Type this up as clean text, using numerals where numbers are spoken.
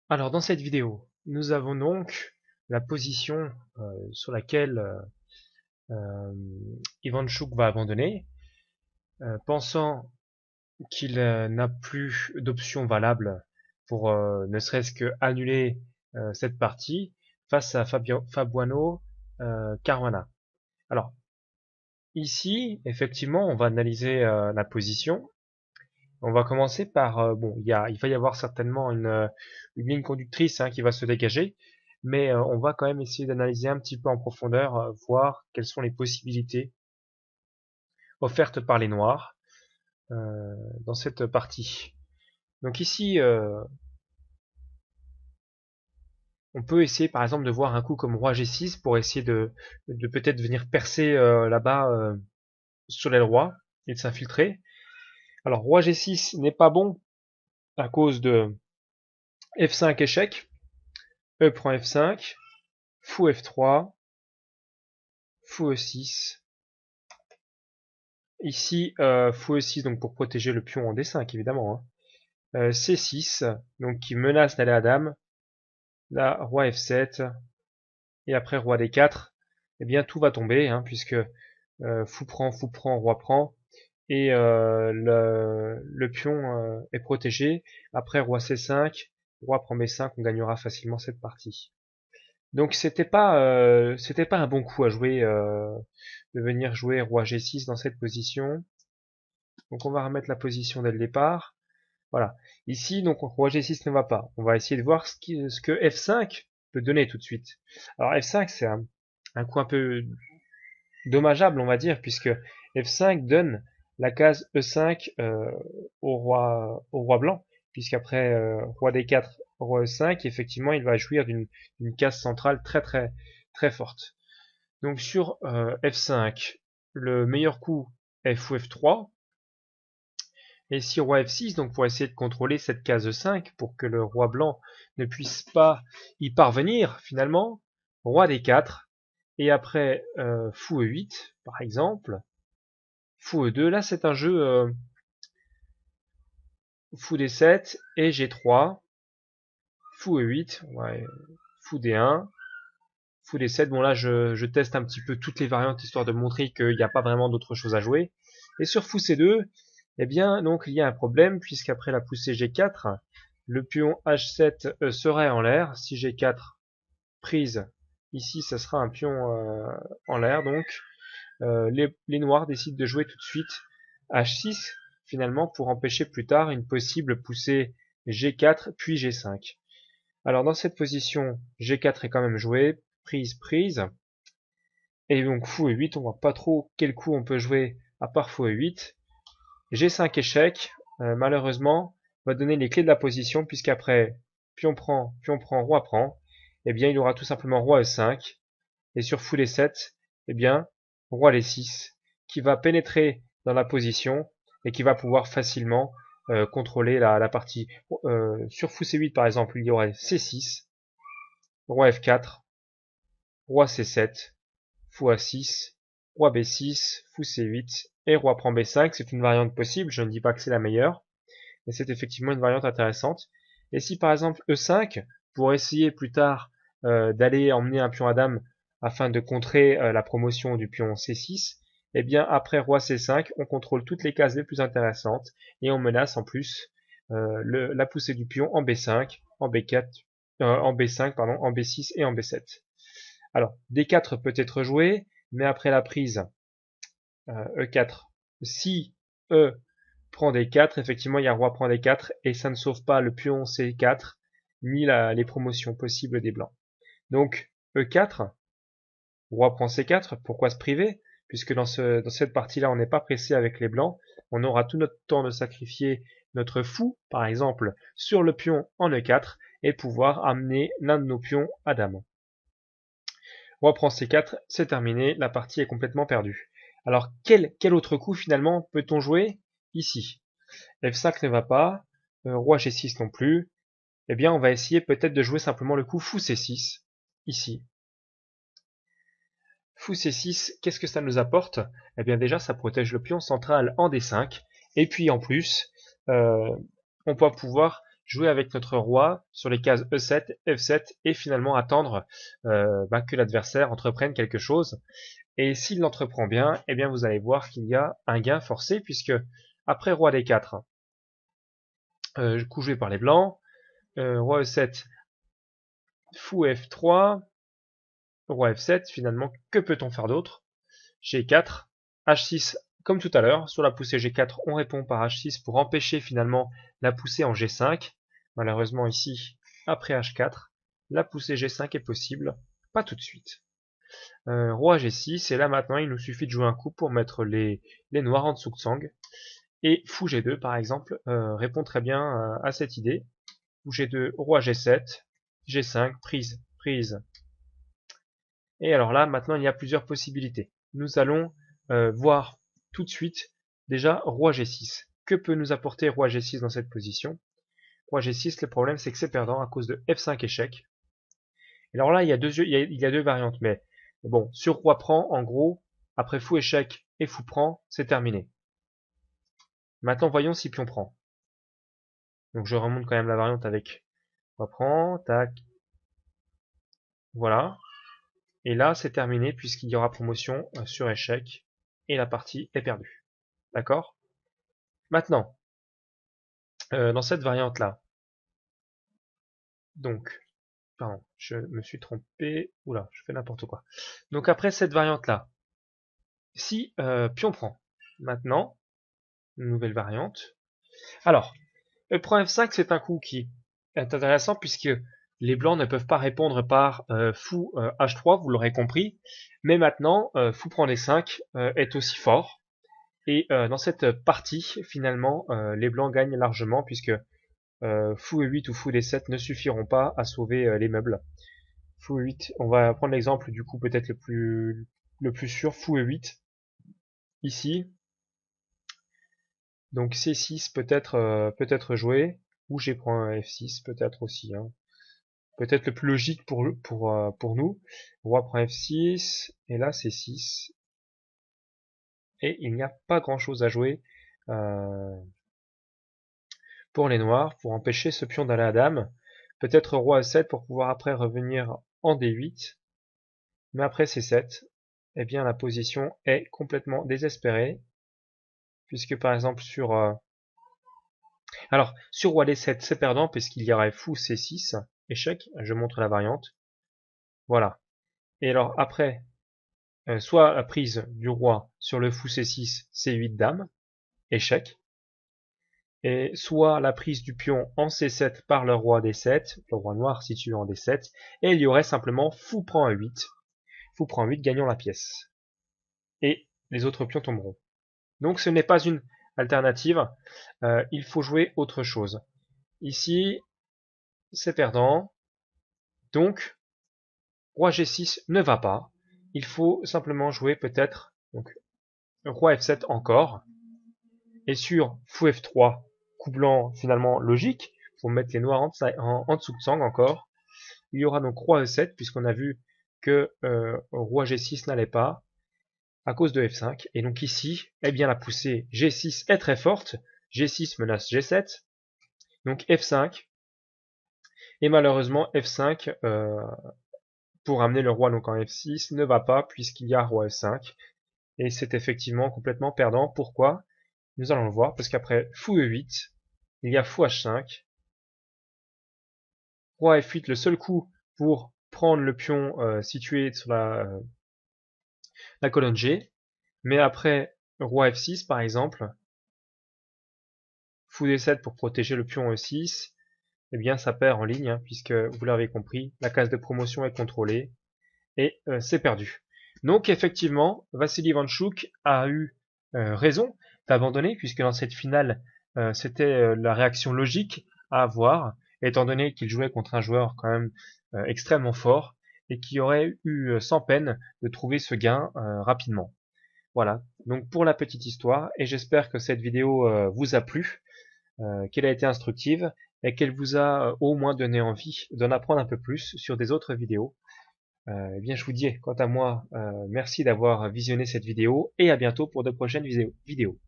Alors dans cette vidéo, nous avons donc la position sur laquelle euh, Ivanchuk va abandonner, pensant qu'il n'a plus d'option valable pour ne serait-ce que annuler cette partie face à Fabuano Caruana. Alors ici, effectivement, on va analyser la position. On va commencer par bon, il va y avoir certainement une ligne conductrice qui va se dégager, mais on va quand même essayer d'analyser un petit peu en profondeur, voir quelles sont les possibilités offertes par les noirs euh, dans cette partie. Donc ici, on peut essayer par exemple de voir un coup comme roi G6 pour essayer de peut-être venir percer là-bas sur l'aile roi et de s'infiltrer. Alors roi G6 n'est pas bon à cause de F5 échec, E prend F5, fou F3, fou E6. Ici, fou E6 donc pour protéger le pion en D5 évidemment. C6 donc qui menace d'aller à dame. Là, roi F7 et après roi D4. Eh bien tout va tomber puisque fou prend, roi prend et le pion est protégé. Après roi C5, roi prend B5, on gagnera facilement cette partie. Donc c'était pas un bon coup à jouer de venir jouer roi G6 dans cette position. Donc on va remettre la position dès le départ. Voilà. Ici, donc roi G6 ne va pas. On va essayer de voir ce que F5 peut donner tout de suite. Alors F5, c'est un coup un peu dommageable, on va dire, puisque F5 donne la case E5 au roi blanc, puisqu'après roi D4, roi E5, effectivement, il va jouir d'une case centrale très forte. Donc sur F5, le meilleur coup est fou F3, et si roi F6, donc pour essayer de contrôler cette case 5, pour que le roi blanc ne puisse pas y parvenir finalement, roi D4, et après fou E8 par exemple, fou E2, là c'est un jeu fou D7 et G3, fou E8, ouais, fou D1, fou D7, bon là je teste un petit peu toutes les variantes histoire de montrer qu'il n'y a pas vraiment d'autre chose à jouer. Et sur fou C2, eh bien donc il y a un problème puisqu'après la poussée G4, le pion H7 serait en l'air. Si G4 prise, ici ça sera un pion en l'air donc. Les noirs décident de jouer tout de suite H6 finalement pour empêcher plus tard une possible poussée G4 puis G5. Alors dans cette position, G4 est quand même joué, prise, et donc fou E8, on voit pas trop quel coup on peut jouer à part fou E8. G5 échec, malheureusement, va donner les clés de la position puisqu'après pion prend, roi prend, eh bien il aura tout simplement roi E5, et sur fou D7, eh bien roi D6, qui va pénétrer dans la position et qui va pouvoir facilement contrôler la partie. Sur fou C8 par exemple, il y aurait C6, roi F4, roi C7, fou A6, roi B6, fou C8 et roi prend B5. C'est une variante possible, je ne dis pas que c'est la meilleure, mais c'est effectivement une variante intéressante. Et si par exemple E5, pour essayer plus tard d'aller emmener un pion à dame afin de contrer la promotion du pion C6, eh bien après roi C5, on contrôle toutes les cases les plus intéressantes et on menace en plus la poussée du pion en B5, en B4, en B5, pardon, en B6 et en B7. Alors D4 peut être joué, mais après la prise E4, si E prend D4, effectivement il y a roi prend D4 et ça ne sauve pas le pion C4 ni les promotions possibles des blancs. Donc E4, roi prend C4, pourquoi se priver? Puisque dans cette partie-là, on n'est pas pressé avec les blancs, on aura tout notre temps de sacrifier notre fou, par exemple, sur le pion en E4 et pouvoir amener l'un de nos pions à dame. Roi prend C4, c'est terminé, la partie est complètement perdue. Alors quel autre coup finalement peut-on jouer ici? F5 ne va pas, roi G6 non plus. Eh bien on va essayer peut-être de jouer simplement le coup fou C6, ici. Fou C6, qu'est-ce que ça nous apporte? Eh bien déjà ça protège le pion central en D5, et puis en plus, on va pouvoir jouer avec notre roi sur les cases E7, F7 et finalement attendre que l'adversaire entreprenne quelque chose. Et s'il l'entreprend bien, eh bien vous allez voir qu'il y a un gain forcé puisque après roi D4, coup joué par les blancs, roi E7, fou F3, roi F7, finalement que peut-on faire d'autre? G4, H6 comme tout à l'heure, sur la poussée G4 on répond par H6 pour empêcher finalement la poussée en G5. Malheureusement ici, après H4, la poussée G5 est possible, pas tout de suite. Roi G6, et là maintenant il nous suffit de jouer un coup pour mettre les noirs en dessous de Tsang. Et fou G2 par exemple répond très bien à cette idée. Fou G2, roi G7, G5, prise, prise. Et alors là maintenant il y a plusieurs possibilités. Nous allons voir tout de suite déjà roi G6. Que peut nous apporter roi G6 dans cette position? Roi G6, le problème c'est que c'est perdant à cause de F5 échec. Et alors là il y a deux variantes, mais bon, sur roi prend, en gros, après fou échec et fou prend, c'est terminé. Maintenant voyons si pion prend. Donc je remonte quand même la variante avec roi prend, tac, voilà. Et là c'est terminé puisqu'il y aura promotion sur échec et la partie est perdue. D'accord? Maintenant, dans cette variante là, donc, pardon, je me suis trompé, oula, je fais n'importe quoi. Donc après cette variante là, si pion prend, maintenant, une nouvelle variante. Alors, E prend F5 c'est un coup qui est intéressant puisque les blancs ne peuvent pas répondre par fou H3, vous l'aurez compris, mais maintenant fou prend D5 est aussi fort. Et dans cette partie, finalement, les blancs gagnent largement puisque fou E8 ou fou D7 ne suffiront pas à sauver les meubles. Fou E8, on va prendre l'exemple du coup peut-être le plus sûr, fou E8, ici. Donc C6 peut-être joué, ou j'ai pris un F6 peut-être aussi. Hein. Peut-être le plus logique pour nous. Roi prend F6, et là C6. Et il n'y a pas grand-chose à jouer pour les noirs, pour empêcher ce pion d'aller à dame. Peut-être roi A7 pour pouvoir après revenir en D8. Mais après C7, eh bien la position est complètement désespérée. Puisque par exemple sur... alors, sur roi D7, c'est perdant puisqu'il y aurait fou C6, échec, je montre la variante. Voilà. Et alors après, soit la prise du roi sur le fou C6, C8 dame, échec. Et soit la prise du pion en C7 par le roi D7, le roi noir situé en D7, et il y aurait simplement fou prend A8, fou prend 8 gagnant la pièce. Et les autres pions tomberont. Donc ce n'est pas une alternative, il faut jouer autre chose. Ici, c'est perdant, donc roi G6 ne va pas, il faut simplement jouer peut-être donc roi F7 encore, et sur fou F3, coup blanc finalement logique, pour mettre les noirs en dessous de Tsang encore, il y aura donc roi E7, puisqu'on a vu que roi G6 n'allait pas, à cause de F5, et donc ici, eh bien la poussée G6 est très forte, G6 menace G7, donc F5, et malheureusement F5, pour amener le roi donc en F6, ne va pas, puisqu'il y a roi F5, et c'est effectivement complètement perdant. Pourquoi? Nous allons le voir, parce qu'après fou E8, il y a fou H5, roi F8, le seul coup pour prendre le pion situé sur la colonne G, mais après roi F6 par exemple, fou D7 pour protéger le pion E6, eh bien ça perd en ligne, hein, puisque vous l'avez compris, la case de promotion est contrôlée, et c'est perdu. Donc effectivement, Vassili Ivanchuk a eu raison d'abandonner, puisque dans cette finale, c'était la réaction logique à avoir, étant donné qu'il jouait contre un joueur quand même extrêmement fort, et qui aurait eu sans peine de trouver ce gain rapidement. Voilà, donc pour la petite histoire, et j'espère que cette vidéo vous a plu, qu'elle a été instructive, et qu'elle vous a au moins donné envie d'en apprendre un peu plus sur des autres vidéos. Eh bien, je vous dis, quant à moi, merci d'avoir visionné cette vidéo et à bientôt pour de prochaines vidéos.